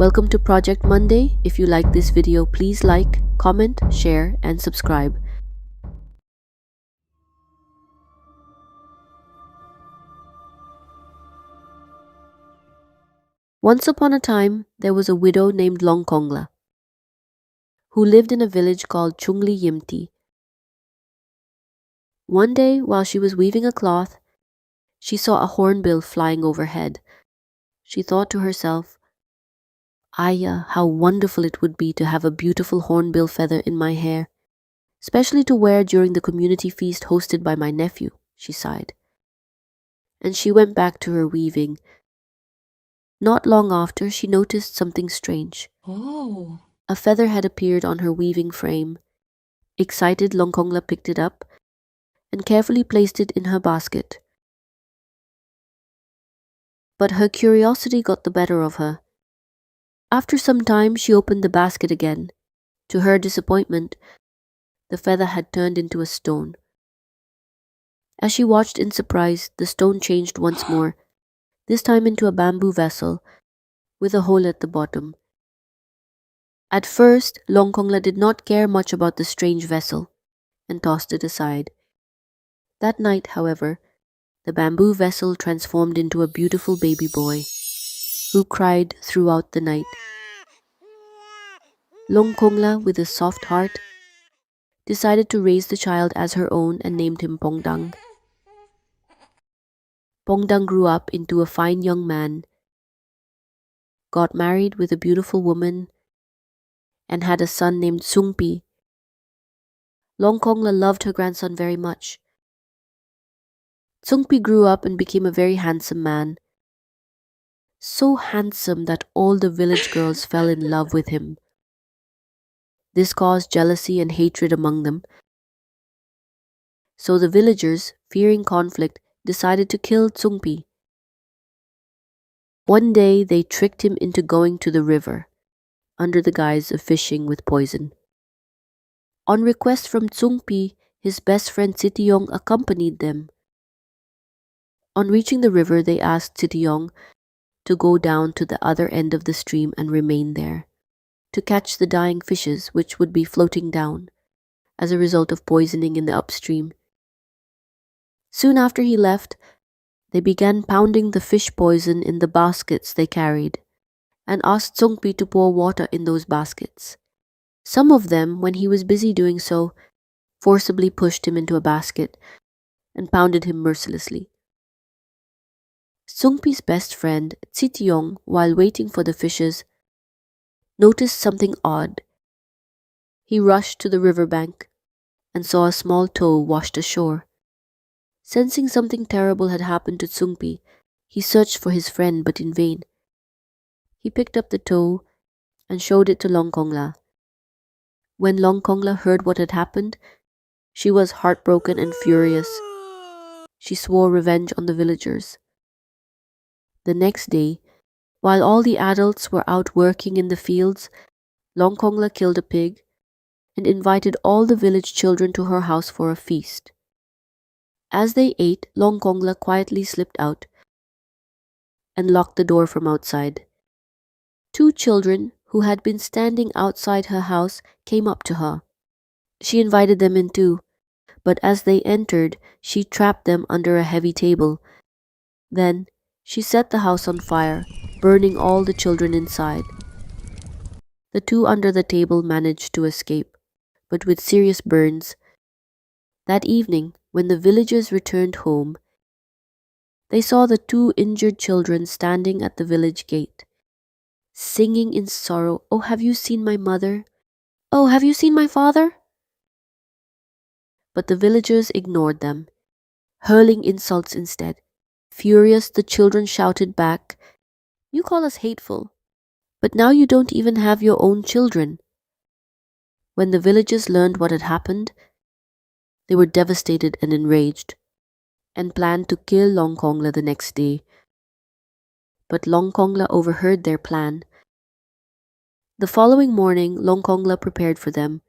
Welcome to Project Monday. If you like this video, please like, comment, share, and subscribe. Once upon a time, there was a widow named Longkongla who lived in a village called Chungli Yimti. One day, while she was weaving a cloth, she saw a hornbill flying overhead. She thought to herself, "Aya, how wonderful it would be to have a beautiful hornbill feather in my hair, especially to wear during the community feast hosted by my nephew," she sighed. And she went back to her weaving. Not long after, she noticed something strange. Oh. A feather had appeared on her weaving frame. Excited, Longkongla picked it up and carefully placed it in her basket. But her curiosity got the better of her. After some time, she opened the basket again. To her disappointment, the feather had turned into a stone. As she watched in surprise, the stone changed once more, this time into a bamboo vessel with a hole at the bottom. At first, Longkongla did not care much about the strange vessel and tossed it aside. That night, however, the bamboo vessel transformed into a beautiful baby boy who cried throughout the night. Longkongla, with a soft heart, decided to raise the child as her own and named him Pongdang. Pongdang grew up into a fine young man, got married with a beautiful woman, and had a son named Sungpi. Longkongla loved her grandson very much. Sungpi grew up and became a very handsome man. So handsome that all the village girls fell in love with him. This caused jealousy and hatred among them. So the villagers, fearing conflict, decided to kill Sungpi. One day they tricked him into going to the river, under the guise of fishing with poison. On request from Sungpi, his best friend Sitiyong accompanied them. On reaching the river, they asked Sitiyong to go down to the other end of the stream and remain there, to catch the dying fishes which would be floating down as a result of poisoning in the upstream. Soon after he left, they began pounding the fish poison in the baskets they carried and asked Sungpi to pour water in those baskets. Some of them, when he was busy doing so, forcibly pushed him into a basket and pounded him mercilessly. Sungpi's best friend, Sitiyong, while waiting for the fishes, noticed something odd. He rushed to the riverbank and saw a small toe washed ashore. Sensing something terrible had happened to Sungpi, he searched for his friend but in vain. He picked up the toe and showed it to Longkongla. When Longkongla heard what had happened, she was heartbroken and furious. She swore revenge on the villagers. The next day, while all the adults were out working in the fields, Longkongla killed a pig and invited all the village children to her house for a feast. As they ate, Longkongla quietly slipped out and locked the door from outside. Two children who had been standing outside her house came up to her. She invited them in too, but as they entered, she trapped them under a heavy table. Then, she set the house on fire, burning all the children inside. The two under the table managed to escape, but with serious burns. That evening, when the villagers returned home, they saw the two injured children standing at the village gate, singing in sorrow, "Oh, have you seen my mother? Oh, have you seen my father?" But the villagers ignored them, hurling insults instead. Furious, the children shouted back, "You call us hateful, but now you don't even have your own children." When the villagers learned what had happened, they were devastated and enraged, and planned to kill Longkongla the next day. But Longkongla overheard their plan. The following morning, Longkongla prepared for them.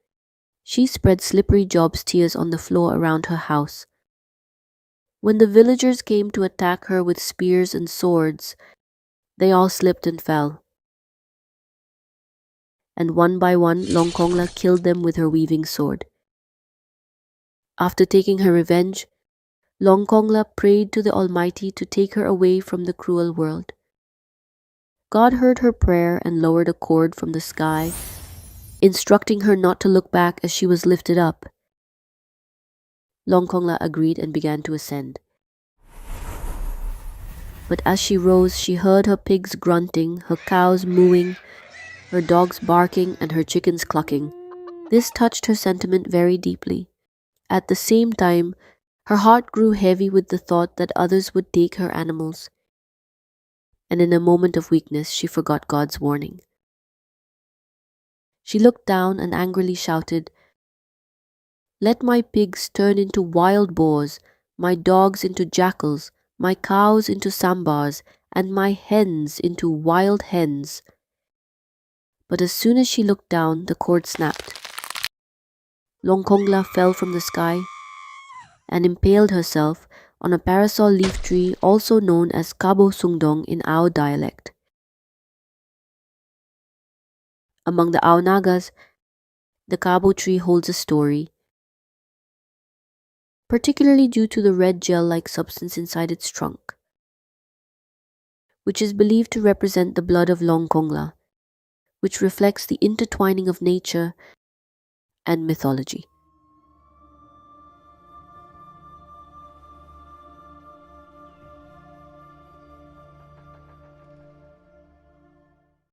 She spread slippery job's tears on the floor around her house. When the villagers came to attack her with spears and swords, they all slipped and fell. and one by one Longkongla killed them with her weaving sword. After taking her revenge, Longkongla prayed to the Almighty to take her away from the cruel world. God heard her prayer and lowered a cord from the sky, instructing her not to look back as she was lifted up. Longkongla agreed and began to ascend. But as she rose, she heard her pigs grunting, her cows mooing, her dogs barking, and her chickens clucking. This touched her sentiment very deeply. At the same time, her heart grew heavy with the thought that others would take her animals. And in a moment of weakness, she forgot God's warning. She looked down and angrily shouted, "Let my pigs turn into wild boars, my dogs into jackals, my cows into sambars, and my hens into wild hens." But as soon as she looked down, the cord snapped. Longkongla fell from the sky and impaled herself on a parasol leaf tree also known as Kabo Sungdong in Ao dialect. Among the Ao Nagas, the Kabo tree holds a story, particularly due to the red gel-like substance inside its trunk, which is believed to represent the blood of Longkongla, which reflects the intertwining of nature and mythology.